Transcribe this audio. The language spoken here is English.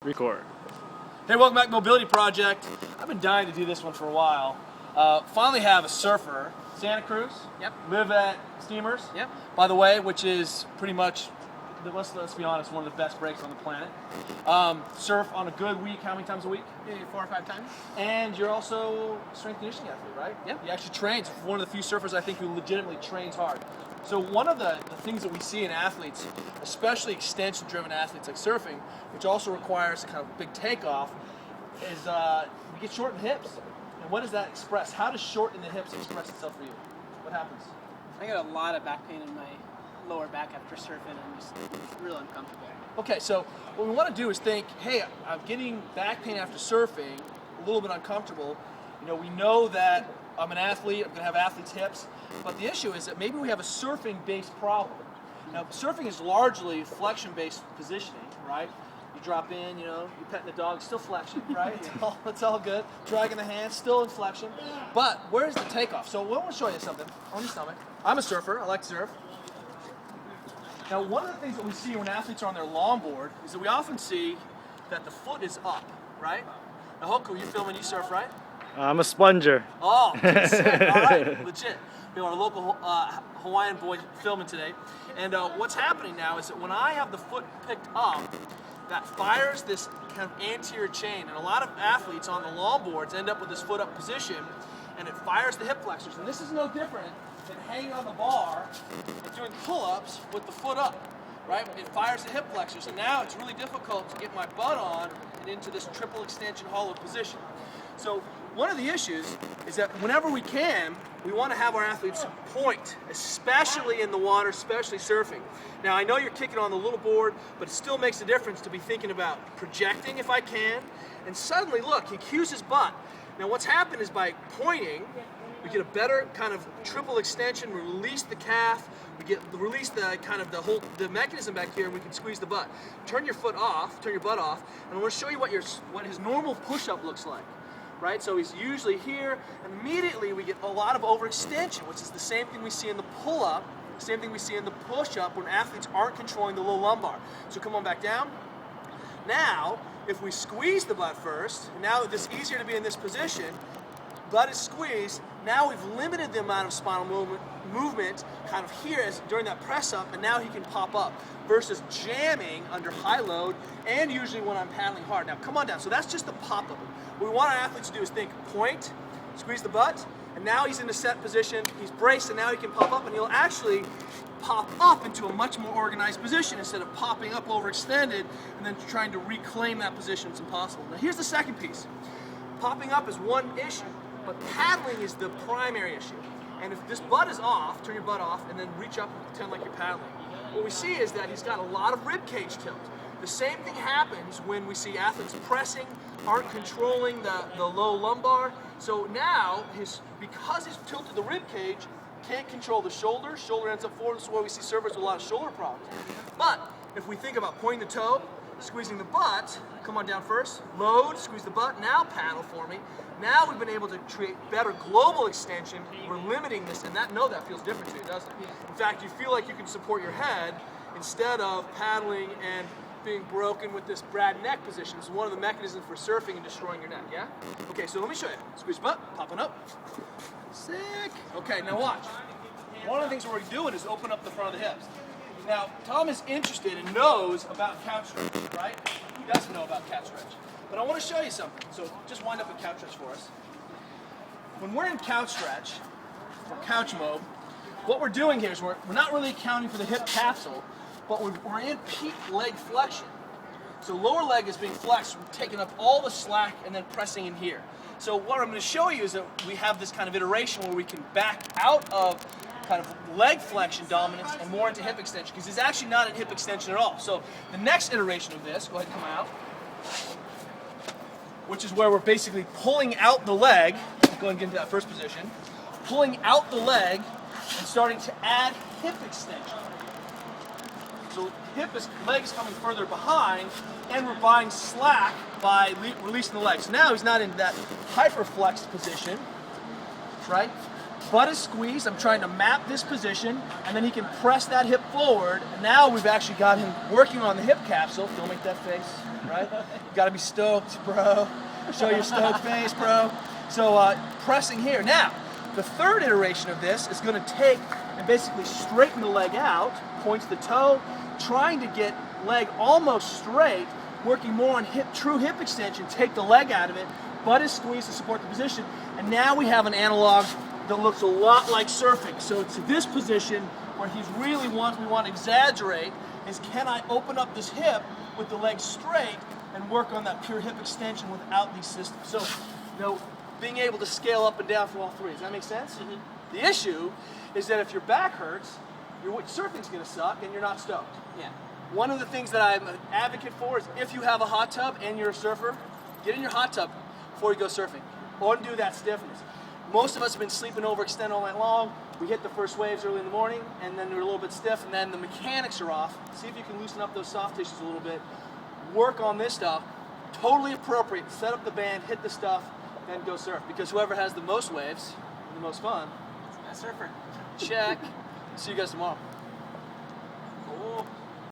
Record. Hey, welcome back to Mobility Project. I've been dying to do this one for a while. Finally have a surfer, Santa Cruz. Yep. Live at Steamers. Yep. By the way, which is pretty much, let's be honest, one of the best breaks on the planet. Surf on a good week, how many times a week? Maybe 4 or 5 times. And you're also a strength conditioning athlete, right? Yep. You actually trains. One of the few surfers I think who legitimately trains hard. So one of the things that we see in athletes, especially extension-driven athletes like surfing, which also requires kind of big takeoff, is we get short in the hips. And what does that express? How does short in the hips express itself for you? What happens? I get a lot of back pain in my lower back after surfing. I'm just real uncomfortable. Okay, so what we want to do is think, hey, I'm getting back pain after surfing, a little bit uncomfortable. You know, we know that I'm an athlete, I'm going to have athlete's hips, but the issue is that maybe we have a surfing-based problem. Now, surfing is largely flexion-based positioning, right? You drop in, you know, you're petting the dog, still flexion, right? It's all good. Dragging the hands, still in flexion. But where's the takeoff? So I want to show you something on your stomach. I'm a surfer, I like to surf. Now, one of the things that we see when athletes are on their longboard is that we often see that the foot is up, right? Now, Hoku, you filming, you surf, right? I'm a sponger. Oh, sick. All right, legit. We have our local Hawaiian boy filming today. And what's happening now is that when I have the foot picked up, that fires this kind of anterior chain. And a lot of athletes on the longboards end up with this foot up position, and it fires the hip flexors. And this is no different than hanging on the bar and doing pull-ups with the foot up, right? It fires the hip flexors. And now it's really difficult to get my butt on and into this triple extension hollow position. So one of the issues is that whenever we can, we want to have our athletes point, especially in the water, especially surfing. Now, I know you're kicking on the little board, but it still makes a difference to be thinking about projecting if I can. And suddenly, look, he cues his butt. Now, what's happened is by pointing, we get a better kind of triple extension, we release the calf, release the kind of the mechanism back here, and we can squeeze the butt. Turn your foot off, turn your butt off, and I want to show you what his normal push-up looks like. Right, so he's usually here, and immediately we get a lot of overextension, which is the same thing we see in the pull-up, same thing we see in the push-up when athletes aren't controlling the low lumbar. So come on back down. Now, if we squeeze the butt first, now it's easier to be in this position, butt is squeezed, now we've limited the amount of spinal movement kind of here as during that press up, and now he can pop up versus jamming under high load and usually when I'm paddling hard. Now come on down. So that's just the pop up. What we want our athletes to do is think point, squeeze the butt, and now he's in a set position, he's braced, and now he can pop up, and he'll actually pop up into a much more organized position instead of popping up overextended and then trying to reclaim that position. It's impossible. Now here's the second piece. Popping up is one issue, but paddling is the primary issue. And if this butt is off, turn your butt off, and then reach up and pretend like you're paddling. What we see is that he's got a lot of rib cage tilt. The same thing happens when we see athletes pressing, aren't controlling the low lumbar. So now, because he's tilted the rib cage, can't control the shoulder. Shoulder ends up forward. This is why we see surfers with a lot of shoulder problems. But if we think about pointing the toe, squeezing the butt, come on down first, load, squeeze the butt, now paddle for me. Now we've been able to create better global extension. We're limiting this, and that feels different to you, doesn't it? In fact, you feel like you can support your head instead of paddling and being broken with this Brad neck position. It's one of the mechanisms for surfing and destroying your neck, yeah? Okay, so let me show you. Squeeze butt, popping up. Sick. Okay, now watch. One of the things we're doing is open up the front of the hips. Now, Tom is interested and knows about couch stretch, right? He doesn't know about couch stretch. But I want to show you something. So just wind up a couch stretch for us. When we're in couch stretch, or couch mode, what we're doing here is we're not really accounting for the hip capsule, but we're in peak leg flexion. So lower leg is being flexed, we're taking up all the slack and then pressing in here. So what I'm going to show you is that we have this kind of iteration where we can back out of kind of leg flexion dominance and more into hip extension, because it's actually not in hip extension at all. So the next iteration of this, go ahead and come out, which is where we're basically pulling out the leg, go and get into that first position, pulling out the leg and starting to add hip extension. So leg is coming further behind, and we're buying slack by releasing the leg. So now he's not in that hyperflexed position, right? butt is squeezed. I'm trying to map this position, and then he can press that hip forward. And now we've actually got him working on the hip capsule. Don't make that face, right? You gotta be stoked, bro. Show your stoked face, bro. So pressing here. Now, the third iteration of this is gonna take and basically straighten the leg out, points the toe, trying to get leg almost straight, working more on true hip extension, take the leg out of it, butt is squeezed to support the position, and now we have an analog that looks a lot like surfing. So it's this position where we want to exaggerate is, can I open up this hip with the leg straight and work on that pure hip extension without these systems? So, being able to scale up and down from all three. Does that make sense? Mm-hmm. The issue is that if your back hurts, surfing's going to suck and you're not stoked. Yeah. One of the things that I'm an advocate for is, if you have a hot tub and you're a surfer, get in your hot tub before you go surfing. Undo that stiffness. Most of us have been sleeping overextended all night long. We hit the first waves early in the morning, and then we're a little bit stiff, and then the mechanics are off. See if you can loosen up those soft tissues a little bit. Work on this stuff. Totally appropriate. Set up the band, hit the stuff, then go surf. Because whoever has the most waves, the most fun, It's the best surfer. check. See you guys tomorrow. Cool.